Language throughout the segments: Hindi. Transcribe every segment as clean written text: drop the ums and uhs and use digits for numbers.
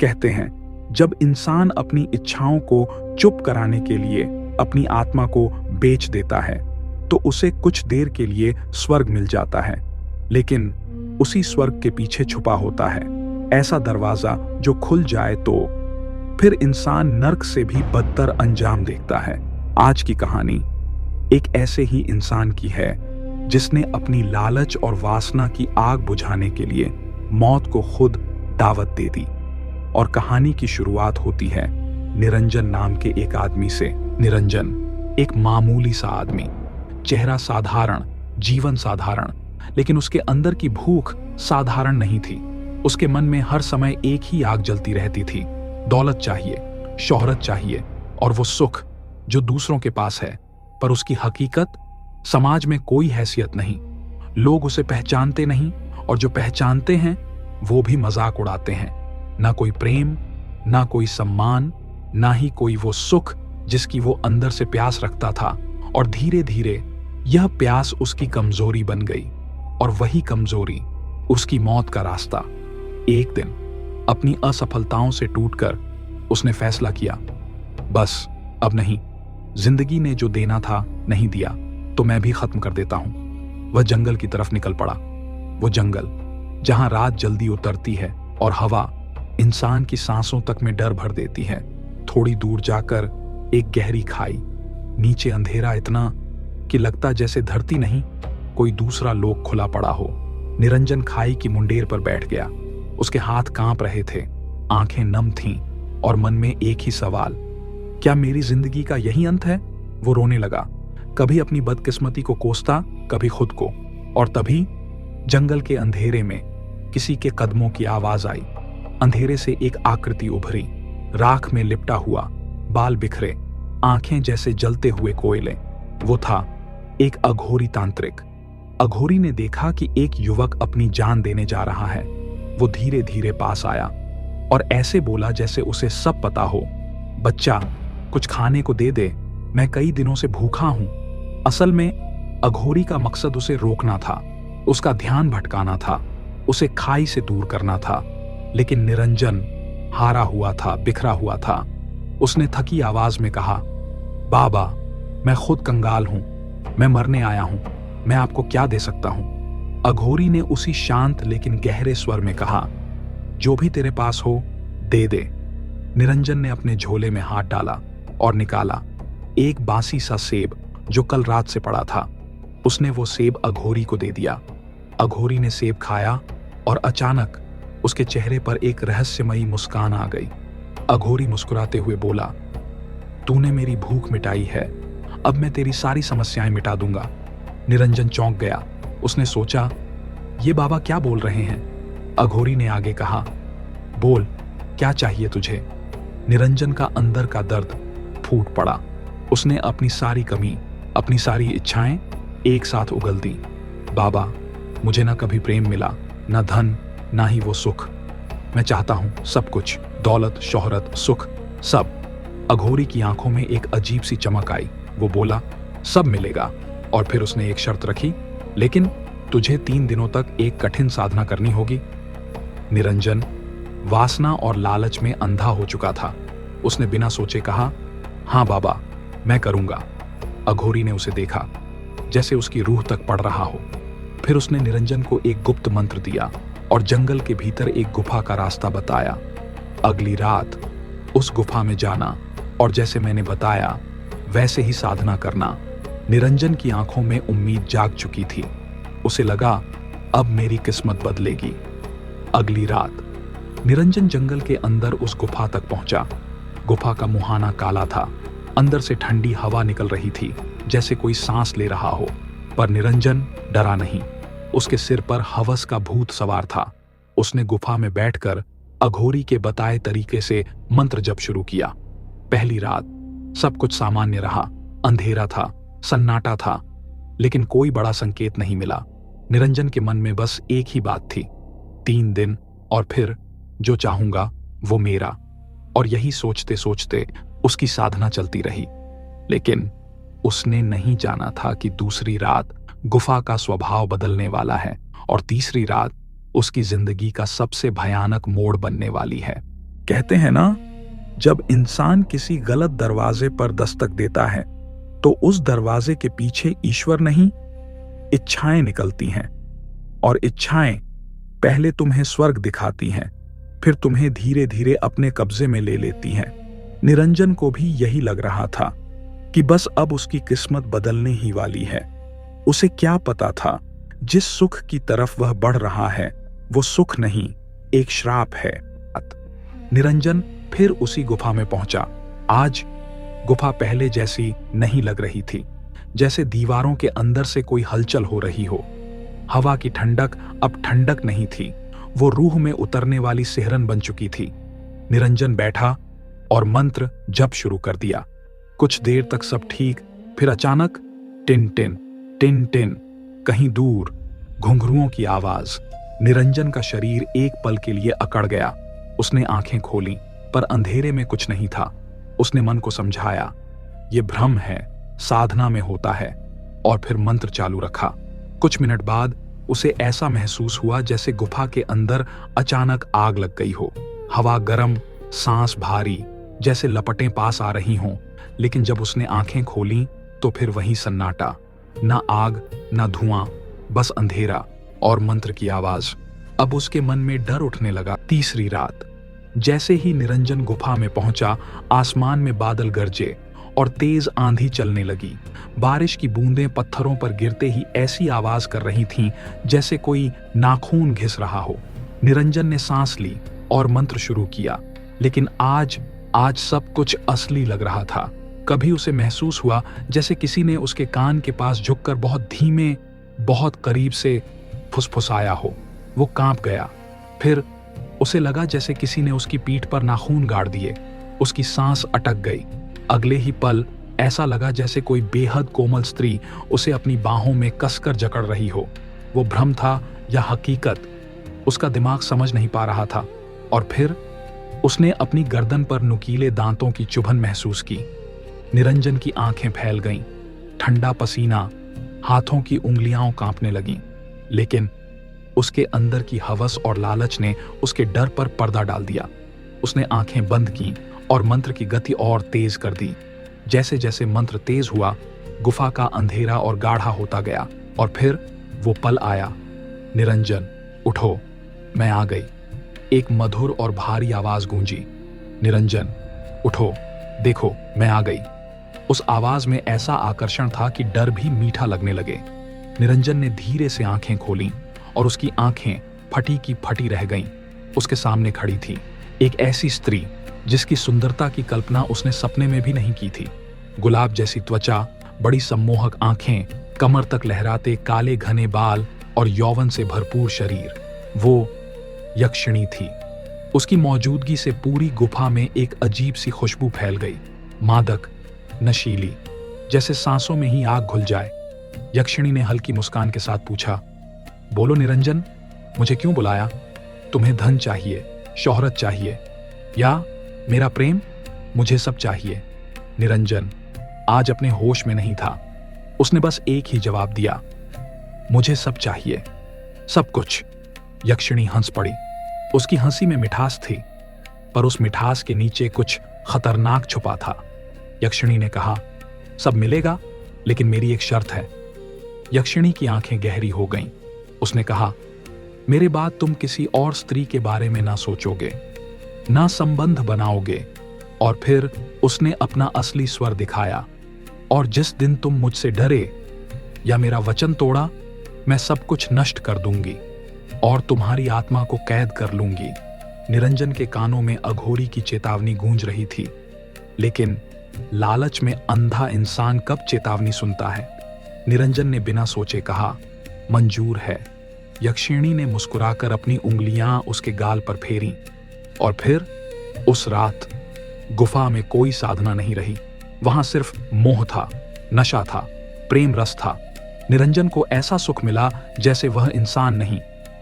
कहते हैं, जब इंसान अपनी इच्छाओं को चुप कराने के लिए अपनी आत्मा को बेच देता है तो उसे कुछ देर के लिए स्वर्ग मिल जाता है, लेकिन उसी स्वर्ग के पीछे छुपा होता है ऐसा दरवाजा जो खुल जाए तो फिर इंसान नर्क से भी बदतर अंजाम देखता है। आज की कहानी एक ऐसे ही इंसान की है जिसने अपनी लालच और वासना की आग बुझाने के लिए मौत को खुद दावत दे दी। और कहानी की शुरुआत होती है निरंजन नाम के एक आदमी से। निरंजन एक मामूली सा आदमी, चेहरा साधारण, जीवन साधारण, लेकिन उसके अंदर की भूख साधारण नहीं थी। उसके मन में हर समय एक ही आग जलती रहती थी, दौलत चाहिए, शोहरत चाहिए और वो सुख जो दूसरों के पास है, पर उसकी हकीकत समाज में कोई हैसियत नहीं। लोग उसे पहचानते नहीं और जो पहचानते हैं वो भी मजाक उड़ाते हैं। ना कोई प्रेम, ना कोई सम्मान, ना ही कोई वो सुख जिसकी वो अंदर से प्यास रखता था। और धीरे धीरे यह प्यास उसकी कमजोरी बन गई और वही कमजोरी उसकी मौत का रास्ता। एक दिन अपनी असफलताओं से टूटकर उसने फैसला किया, बस अब नहीं, जिंदगी ने जो देना था नहीं दिया तो मैं भी खत्म कर देता हूं। वह जंगल की तरफ निकल पड़ा। वो जंगल जहां रात जल्दी उतरती है और हवा इंसान की सांसों तक में डर भर देती है। थोड़ी दूर जाकर एक गहरी खाई, नीचे अंधेरा इतना कि लगता जैसे धरती नहीं कोई दूसरा लोक खुला पड़ा हो। निरंजन खाई की मुंडेर पर बैठ गया। उसके हाथ कांप रहे थे, आंखें नम थीं और मन में एक ही सवाल, क्या मेरी जिंदगी का यही अंत है? वो रोने लगा, कभी अपनी बदकिस्मती को कोसता, कभी खुद को। और तभी जंगल के अंधेरे में किसी के कदमों की आवाज आई। अंधेरे से एक आकृति उभरी, राख में लिपटा हुआ, बाल बिखरे, आंखें जैसे जलते हुए कोयले। वो था एक अघोरी तांत्रिक। अघोरी ने देखा कि एक युवक अपनी जान देने जा रहा है। वो धीरे धीरे पास आया और ऐसे बोला जैसे उसे सब पता हो, बच्चा कुछ खाने को दे दे, मैं कई दिनों से भूखा हूं। असल में अघोरी का मकसद उसे रोकना था, उसका ध्यान भटकाना था, उसे खाई से दूर करना था। लेकिन निरंजन हारा हुआ था, बिखरा हुआ था। उसने थकी आवाज में कहा, बाबा मैं खुद कंगाल हूं, मैं मरने आया हूं, मैं आपको क्या दे सकता हूं? अघोरी ने उसी शांत लेकिन गहरे स्वर में कहा, जो भी तेरे पास हो दे दे। निरंजन ने अपने झोले में हाथ डाला और निकाला एक बासी सा सेब जो कल रात से पड़ा था। उसने वो सेब अघोरी को दे दिया। अघोरी ने सेब खाया और अचानक उसके चेहरे पर एक रहस्यमयी मुस्कान आ गई। अघोरी मुस्कुराते हुए बोला, तूने मेरी भूख मिटाई है, अब मैं तेरी सारी समस्याएं मिटा दूंगा। निरंजन चौंक गया। उसने सोचा, ये बाबा क्या बोल रहे हैं? अघोरी ने आगे कहा, बोल क्या चाहिए तुझे? निरंजन का अंदर का दर्द फूट पड़ा। उसने अपनी सारी कमी, अपनी सारी इच्छाएं एक साथ उगल दी। बाबा मुझे ना कभी प्रेम मिला, ना धन, ना ही वो सुख। मैं चाहता हूं सब कुछ, दौलत, शोहरत, सुख, सब। अघोरी की आंखों में एक अजीब सी चमक आई। वो बोला, सब मिलेगा। और फिर उसने एक शर्त रखी, लेकिन तुझे 3 दिनों तक एक कठिन साधना करनी होगी। निरंजन वासना और लालच में अंधा हो चुका था। उसने बिना सोचे कहा, हाँ बाबा मैं करूंगा। अघोरी ने उसे देखा जैसे उसकी रूह तक पड़ रहा हो। फिर उसने निरंजन को एक गुप्त मंत्र दिया और जंगल के भीतर एक गुफा का रास्ता बताया। अगली रात उस गुफा में जाना और जैसे मैंने बताया वैसे ही साधना करना। निरंजन की आंखों में उम्मीद जाग चुकी थी। उसे लगा अब मेरी किस्मत बदलेगी। अगली रात निरंजन जंगल के अंदर उस गुफा तक पहुंचा। गुफा का मुहाना काला था, अंदर से ठंडी हवा निकल रही थी जैसे कोई सांस ले रहा हो। पर निरंजन डरा नहीं, उसके सिर पर हवस का भूत सवार था। उसने गुफा में बैठकर अघोरी के बताए तरीके से मंत्र जप शुरू किया। पहली रात सब कुछ सामान्य रहा, अंधेरा था, सन्नाटा था, लेकिन कोई बड़ा संकेत नहीं मिला। निरंजन के मन में बस एक ही बात थी, 3 दिन और फिर जो चाहूंगा वो मेरा। और यही सोचते सोचते उसकी साधना चलती रही। लेकिन उसने नहीं जाना था कि दूसरी रात गुफा का स्वभाव बदलने वाला है और तीसरी रात उसकी जिंदगी का सबसे भयानक मोड़ बनने वाली है। कहते हैं ना, जब इंसान किसी गलत दरवाजे पर दस्तक देता है तो उस दरवाजे के पीछे ईश्वर नहीं, इच्छाएं निकलती हैं। और इच्छाएं पहले तुम्हें स्वर्ग दिखाती हैं, फिर तुम्हें धीरे धीरे अपने कब्जे में ले लेती हैं। निरंजन को भी यही लग रहा था कि बस अब उसकी किस्मत बदलने ही वाली है। उसे क्या पता था, जिस सुख की तरफ वह बढ़ रहा है वो सुख नहीं, एक श्राप है। निरंजन फिर उसी गुफा में पहुंचा। आज गुफा पहले जैसी नहीं लग रही थी, जैसे दीवारों के अंदर से कोई हलचल हो रही हो। हवा की ठंडक अब ठंडक नहीं थी, वो रूह में उतरने वाली सिहरन बन चुकी थी। निरंजन बैठा और मंत्र जप शुरू कर दिया। कुछ देर तक सब ठीक, फिर अचानक टिन टिन टिन टिन, कहीं दूर घुंघरुओं की आवाज। निरंजन का शरीर एक पल के लिए अकड़ गया। उसने आंखें खोली, पर अंधेरे में कुछ नहीं था। उसने मन को समझाया, ये भ्रम है, साधना में होता है, और फिर मंत्र चालू रखा। कुछ मिनट बाद उसे ऐसा महसूस हुआ जैसे गुफा के अंदर अचानक आग लग गई हो। हवा गर्म, सांस भारी, जैसे लपटें पास आ रही हों। लेकिन जब उसने आंखें खोली तो फिर वही सन्नाटा, ना आग ना धुआं, बस अंधेरा और मंत्र की आवाज। अब उसके मन में डर उठने लगा। तीसरी रात, जैसे ही निरंजन गुफा में पहुंचा, आसमान में बादल गरजे और तेज आंधी चलने लगी। बारिश की बूंदें पत्थरों पर गिरते ही ऐसी आवाज कर रही थीं जैसे कोई नाखून घिस रहा हो। निरंजन ने सांस ली और मंत्र शुरू किया, लेकिन आज सब कुछ असली लग रहा था। कभी उसे महसूस हुआ जैसे किसी ने उसके कान के पास झुककर बहुत धीमे, बहुत करीब से फुसफुसाया हो। वो कांप गया। फिर उसे लगा जैसे किसी ने उसकी पीठ पर नाखून गाड़ दिए। उसकी सांस अटक गई। अगले ही पल ऐसा लगा जैसे कोई बेहद कोमल स्त्री उसे अपनी बाहों में कसकर जकड़ रही हो। वो भ्रम था या हकीकत, उसका दिमाग समझ नहीं पा रहा था। और फिर उसने अपनी गर्दन पर नुकीले दांतों की चुभन महसूस की। निरंजन की आंखें फैल गईं। ठंडा पसीना, हाथों की उंगलियां कांपने लगीं। लेकिन उसके अंदर की हवस और लालच ने उसके डर पर पर्दा डाल दिया। उसने आंखें बंद की और मंत्र की गति और तेज कर दी। जैसे जैसे मंत्र तेज हुआ, गुफा का अंधेरा और गाढ़ा होता गया। और फिर वो पल आया। निरंजन, उठो, मैं आ गई। एक मधुर और भारी आवाज गूंजी। निरंजन, उठो, देखो, मैं आ गई। उस आवाज में ऐसा आकर्षण था कि डर भी मीठा लगने लगे। निरंजन ने धीरे से आंखें खोलीं और उसकी आंखें फटी की फटी रह गईं। उसके सामने खड़ी थी एक ऐसी स्त्री जिसकी सुंदरता की कल्पना उसने सपने में भी नहीं की थी। गुलाब जैसी त्वचा, बड़ी सम्मोहक आंखें, कमर तक लहराते काले घने बाल और यौवन से भरपूर शरीर। वो यक्षिणी थी। उसकी मौजूदगी से पूरी गुफा में एक अजीब सी खुशबू फैल गई, मादक, नशीली, जैसे सांसों में ही आग घुल जाए। यक्षिणी ने हल्की मुस्कान के साथ पूछा, बोलो निरंजन, मुझे क्यों बुलाया? तुम्हें धन चाहिए, शोहरत चाहिए, या मेरा प्रेम? मुझे सब चाहिए। निरंजन आज अपने होश में नहीं था। उसने बस एक ही जवाब दिया, मुझे सब चाहिए, सब कुछ। यक्षिणी हंस पड़ी। उसकी हंसी में मिठास थी, पर उस मिठास के नीचे कुछ खतरनाक छुपा था। यक्षिणी ने कहा, सब मिलेगा, लेकिन मेरी एक शर्त है। यक्षिणी की आंखें गहरी हो गईं। उसने कहा, मेरे बाद तुम किसी और स्त्री के बारे में ना सोचोगे, ना संबंध बनाओगे। और फिर उसने अपना असली स्वर दिखाया, और जिस दिन तुम मुझसे डरे या मेरा वचन तोड़ा, मैं सब कुछ नष्ट कर दूंगी और तुम्हारी आत्मा को कैद कर लूंगी। निरंजन के कानों में अघोरी की चेतावनी गूंज रही थी, लेकिन लालच में अंधा इंसान कब चेतावनी सुनता है? निरंजन ने बिना सोचे कहा, मंजूर है। यक्षिणी ने मुस्कुराकर अपनी उंगलियां उसके गाल पर फेरी। और फिर उस रात गुफा में कोई साधना नहीं रही। वहां सिर्फ मोह था, नशा था, प्रेम रस था। निरंजन को ऐसा सुख मिला जैसे वह इंसान नहीं,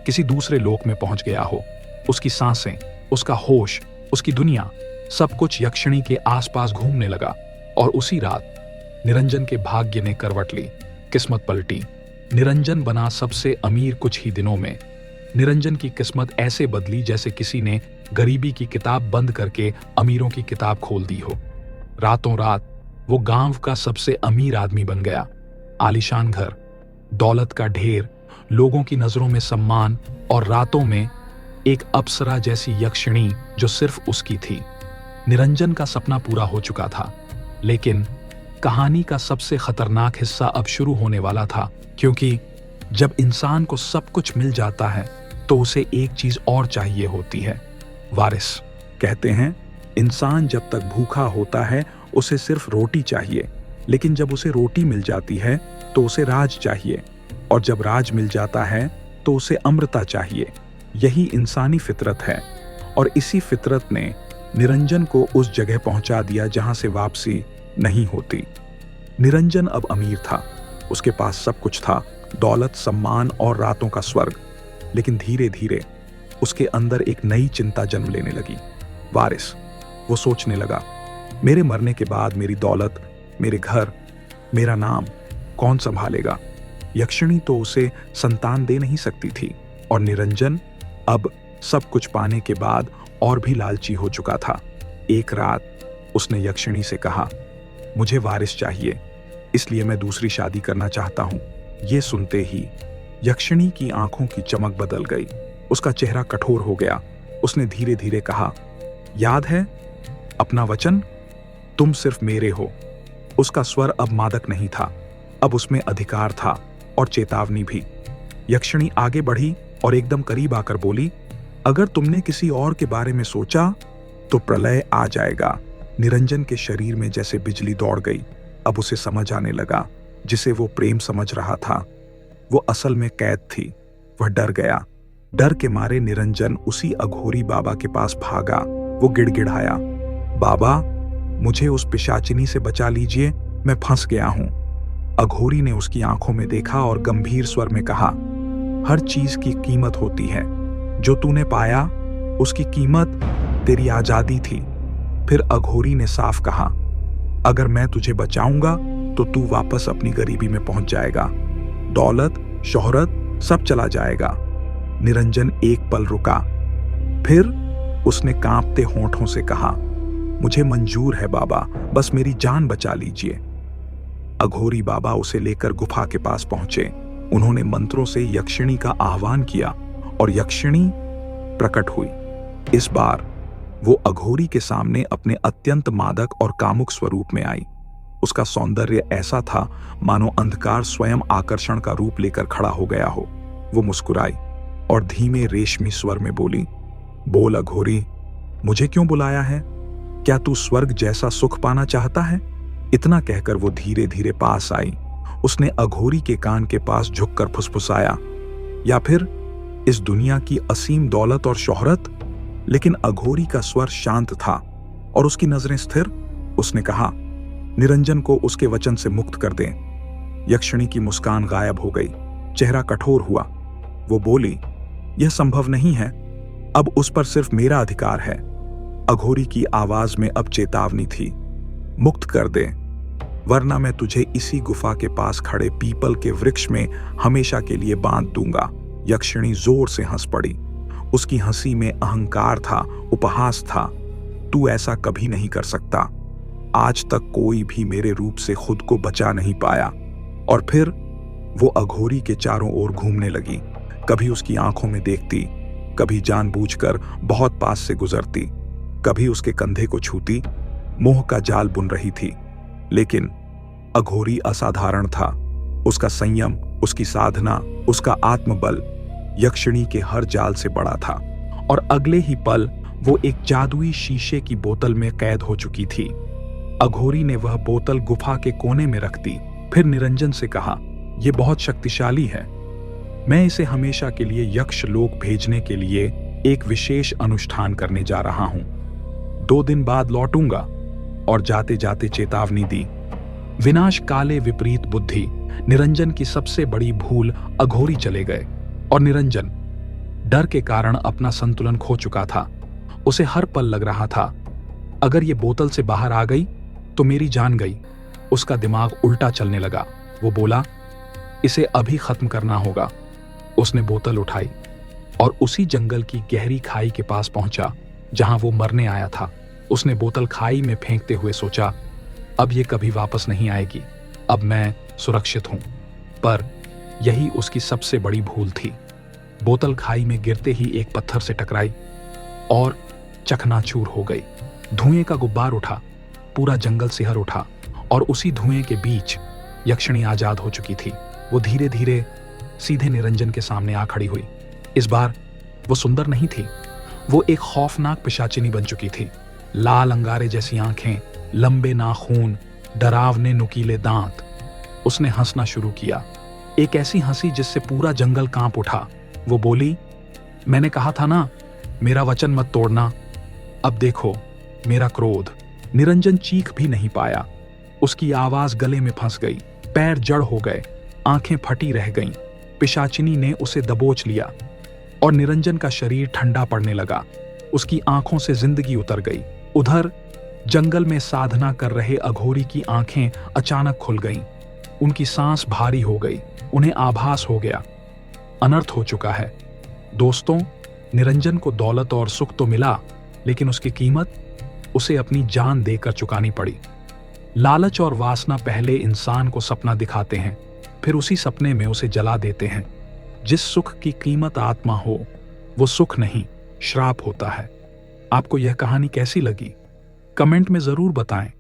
किसी दूसरे लोक में पहुंच गया हो। उसकी सांसें, उसका होश, उसकी दुनिया, सब कुछ यक्षिणी के आसपास घूमने लगा। और उसी रात निरंजन के भाग्य ने करवट ली, किस्मत पलटी। निरंजन बना सबसे अमीर कुछ ही दिनों में। निरंजन की किस्मत ऐसे बदली जैसे किसी ने गरीबी की किताब बंद करके अमीरों की किताब खोल दी हो। रातों रात वो गांव का सबसे अमीर आदमी बन गया। आलीशान घर, दौलत का ढेर, लोगों की नजरों में सम्मान, और रातों में एक अप्सरा जैसी यक्षिणी जो सिर्फ उसकी थी। निरंजन का सपना पूरा हो चुका था, लेकिन कहानी का सबसे खतरनाक हिस्सा अब शुरू होने वाला था, क्योंकि जब इंसान को सब कुछ मिल जाता है तो उसे एक चीज और चाहिए होती है, वारिस। कहते हैं इंसान जब तक भूखा होता है उसे सिर्फ रोटी चाहिए, लेकिन जब उसे रोटी मिल जाती है तो उसे राज चाहिए, और जब राज मिल जाता है तो उसे अमृता चाहिए। यही इंसानी फितरत है, और इसी फितरत ने निरंजन को उस जगह पहुंचा दिया जहां से वापसी नहीं होती। निरंजन अब अमीर था, उसके पास सब कुछ था, दौलत, सम्मान और रातों का स्वर्ग। लेकिन धीरे धीरे उसके अंदर एक नई चिंता जन्म लेने लगी, वारिस। वो सोचने लगा, मेरे मरने के बाद मेरी दौलत, मेरे घर, मेरा नाम कौन संभालेगा? यक्षिणी तो उसे संतान दे नहीं सकती थी, और निरंजन अब सब कुछ पाने के बाद और भी लालची हो चुका था। एक रात उसने यक्षिणी से कहा, मुझे वारिस चाहिए, इसलिए मैं दूसरी शादी करना चाहता हूं। ये सुनते ही यक्षिणी की आंखों की चमक बदल गई, उसका चेहरा कठोर हो गया। उसने धीरे धीरे कहा, याद है अपना वचन? तुम सिर्फ मेरे हो। उसका स्वर अब मादक नहीं था, अब उसमें अधिकार था और चेतावनी भी। यक्षिणी आगे बढ़ी और एकदम करीब आकर बोली, अगर तुमने किसी और के बारे में सोचा तो प्रलय आ जाएगा। निरंजन के शरीर में जैसे बिजली दौड़ गई। अब उसे समझ आने लगा, जिसे वो प्रेम समझ रहा था वो असल में कैद थी। वह डर गया। डर के मारे निरंजन उसी अघोरी बाबा के पास भागा। वो गिड़गिड़ाया, बाबा मुझे उस पिशाचिनी से बचा लीजिए, मैं फंस गया हूं। अघोरी ने उसकी आंखों में देखा और गंभीर स्वर में कहा, हर चीज की कीमत होती है, जो तूने पाया उसकी कीमत तेरी आजादी थी। फिर अघोरी ने साफ कहा, अगर मैं तुझे बचाऊंगा तो तू वापस अपनी गरीबी में पहुंच जाएगा, दौलत, शोहरत सब चला जाएगा। निरंजन एक पल रुका, फिर उसने कांपते होंठों से कहा, मुझे मंजूर है बाबा, बस मेरी जान बचा लीजिए। अघोरी बाबा उसे लेकर गुफा के पास पहुंचे। उन्होंने मंत्रों से यक्षिणी का आह्वान किया और यक्षिणी प्रकट हुई। इस बार वो अघोरी के सामने अपने अत्यंत मादक और कामुक स्वरूप में आई। उसका सौंदर्य ऐसा था मानो अंधकार स्वयं आकर्षण का रूप लेकर खड़ा हो गया हो। वो मुस्कुराई और धीमे रेशमी स्वर में बोली, बोल अघोरी, मुझे क्यों बुलाया है? क्या तू स्वर्ग जैसा सुख पाना चाहता है? इतना कहकर वो धीरे धीरे पास आई। उसने अघोरी के कान के पास झुककर फुसफुसाया, या फिर इस दुनिया की असीम दौलत और शोहरत? लेकिन अघोरी का स्वर शांत था और उसकी नजरें स्थिर। उसने कहा, निरंजन को उसके वचन से मुक्त कर दें। यक्षिणी की मुस्कान गायब हो गई, चेहरा कठोर हुआ। वो बोली, यह संभव नहीं है, अब उस पर सिर्फ मेरा अधिकार है। अघोरी की आवाज में अब चेतावनी थी, मुक्त कर दे, वरना मैं तुझे इसी गुफा के पास खड़े पीपल के वृक्ष में हमेशा के लिए बांध दूंगा। यक्षिणी जोर से हंस पड़ी। उसकी हंसी में अहंकार था, उपहास था। तू ऐसा कभी नहीं कर सकता। आज तक कोई भी मेरे रूप से खुद को बचा नहीं पाया। और फिर वो अघोरी के चारों ओर घूमने लगी, कभी उसकी आंखों में देखती, कभी जानबूझकर बहुत पास से गुजरती, कभी उसके कंधे को छूती। मोह का जाल बुन रही थी। लेकिन अघोरी असाधारण था। उसका संयम, उसकी साधना, उसका आत्मबल यक्षिणी के हर जाल से बड़ा था। और अगले ही पल वो एक जादुई शीशे की बोतल में कैद हो चुकी थी। अघोरी ने वह बोतल गुफा के कोने में रख दी। फिर निरंजन से कहा, यह बहुत शक्तिशाली है, मैं इसे हमेशा के लिए यक्ष लोक भेजने के लिए एक विशेष अनुष्ठान करने जा रहा हूं। 2 दिन बाद लौटूंगा। और जाते जाते चेतावनी दी, विनाश काले विपरीत बुद्धि। निरंजन की सबसे बड़ी भूल अघोरी चले गए, और निरंजन डर के कारण अपना संतुलन खो चुका था। उसे हर पल लग रहा था, अगर ये बोतल से बाहर आ गई तो मेरी जान गई। उसका दिमाग उल्टा चलने लगा। वो बोला, इसे अभी खत्म करना होगा। उसने बोतल उठाई और उसी जंगल की गहरी खाई के पास पहुंचा। जहां वो मरने आया था। उसने बोतल खाई में फेंकते हुए सोचा, अब ये कभी वापस नहीं आएगी, अब मैं सुरक्षित हूं। पर यही उसकी सबसे बड़ी भूल थी। बोतल खाई में गिरते ही एक पत्थर से टकराई और चकनाचूर हो गई। धुएं का गुब्बार उठा, पूरा जंगल सिहर उठा और उसी धुएं के बीच यक्षिणी आजाद हो चुकी थी। वो धीरे धीरे सीधे निरंजन के सामने आ खड़ी हुई। इस बार वो सुंदर नहीं थी, वो एक खौफनाक पिशाचिनी बन चुकी थी। लाल अंगारे जैसी आंखें, लंबे नाखून, डरावने नुकीले दांत। उसने हंसना शुरू किया, एक ऐसी हंसी जिससे पूरा जंगल कांप उठा। वो बोली, मैंने कहा था ना, मेरा वचन मत तोड़ना। अब देखो मेरा क्रोध। निरंजन चीख भी नहीं पाया, उसकी आवाज गले में फंस गई, पैर जड़ हो गए, आंखें फटी रह गईं। पिशाचिनी ने उसे दबोच लिया और निरंजन का शरीर ठंडा पड़ने लगा। उसकी आंखों से जिंदगी उतर गई। उधर जंगल में साधना कर रहे अघोरी की आंखें अचानक खुल गईं। उनकी सांस भारी हो गई, उन्हें आभास हो गया, अनर्थ हो चुका है। दोस्तों, निरंजन को दौलत और सुख तो मिला, लेकिन उसकी कीमत उसे अपनी जान देकर चुकानी पड़ी। लालच और वासना पहले इंसान को सपना दिखाते हैं, फिर उसी सपने में उसे जला देते हैं। जिस सुख की कीमत आत्मा हो, वो सुख नहीं, श्राप होता है। आपको यह कहानी कैसी लगी? कमेंट में जरूर बताएं।